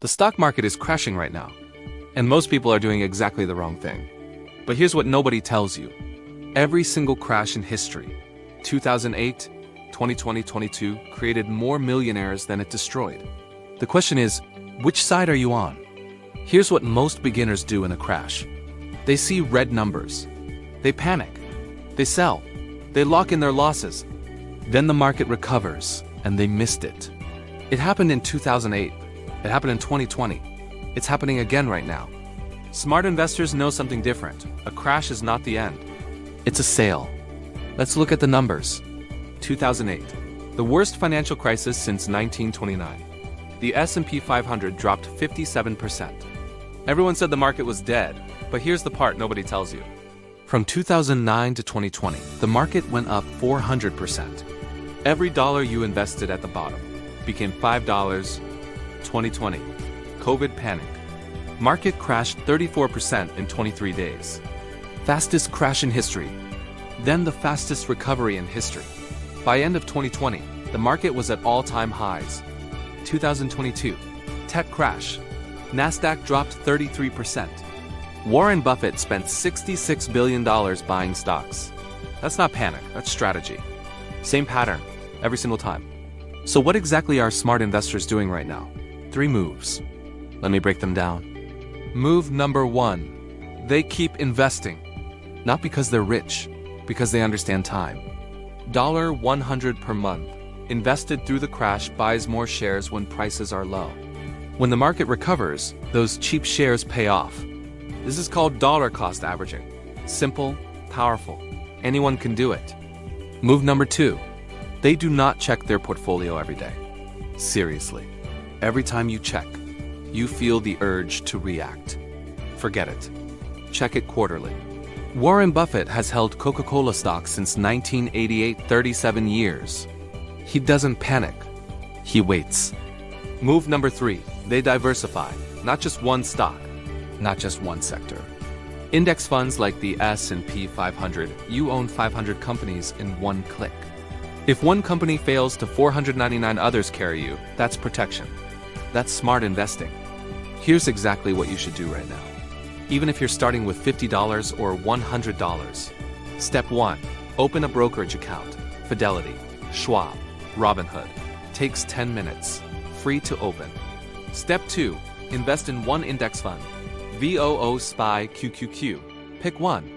The stock market is crashing right now, and most people are doing exactly the wrong thing. But here's what nobody tells you. Every single crash in history, 2008, 2020, 22, created more millionaires than it destroyed. The question is, which side are you on? Here's what most beginners do in a crash. They see red numbers. They panic. They sell. They lock in their losses. Then the market recovers, and they missed it. It happened in 2008. It happened in 2020. It's happening again right now. Smart investors know something different. A crash is not the end. It's a sale. Let's look at the numbers. 2008, the worst financial crisis since 1929. The S&P 500 dropped 57%. Everyone said the market was dead, but here's the part nobody tells you. From 2009 to 2020, the market went up 400%. Every dollar you invested at the bottom became $5. 2020, COVID panic. Market crashed 34% in 23 days. Fastest crash in history. Then the fastest recovery in history. By end of 2020, the market was at all-time highs. 2022, tech crash. Nasdaq dropped 33%. Warren Buffett spent $66 billion buying stocks. That's not panic, that's strategy. Same pattern, every single time. So what exactly are smart investors doing right now? 3 moves. Let me break them down. Move number 1. They keep investing. Not because they're rich, because they understand time. $100 per month, invested through the crash, buys more shares when prices are low. When the market recovers, those cheap shares pay off. This is called dollar cost averaging. Simple, powerful. Anyone can do it. Move number 2. They do not check their portfolio every day. Seriously. Every time you check, you feel the urge to react. Forget it. Check it quarterly. Warren Buffett has held Coca-Cola stock since 1988, 37 years. He doesn't panic. He waits. Move number 3. They diversify. Not just one stock, not just one sector. Index funds like the S&P 500, you own 500 companies in one click. If one company fails to 499 others carry you, that's protection. That's smart investing. Here's exactly what you should do right now. Even if you're starting with $50 or $100. Step 1. Open a brokerage account. Fidelity, Schwab, Robinhood. Takes 10 minutes. Free to open. Step 2. Invest in one index fund. VOO SPY QQQ. Pick one.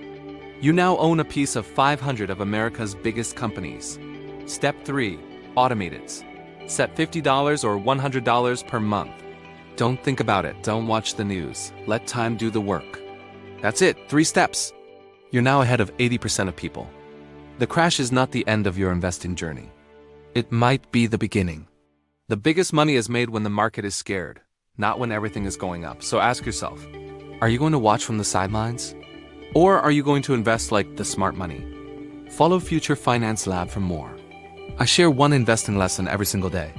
You now own a piece of 500 of America's biggest companies. Step 3. Automate it. Set $50 or $100 per month. Don't think about it. Don't watch the news. Let time do the work. That's it. 3 steps. You're now ahead of 80% of people. The crash is not the end of your investing journey. It might be the beginning. The biggest money is made when the market is scared, not when everything is going up. So ask yourself, are you going to watch from the sidelines? Or are you going to invest like the smart money? Follow Future Finance Lab for more. I share one investing lesson every single day.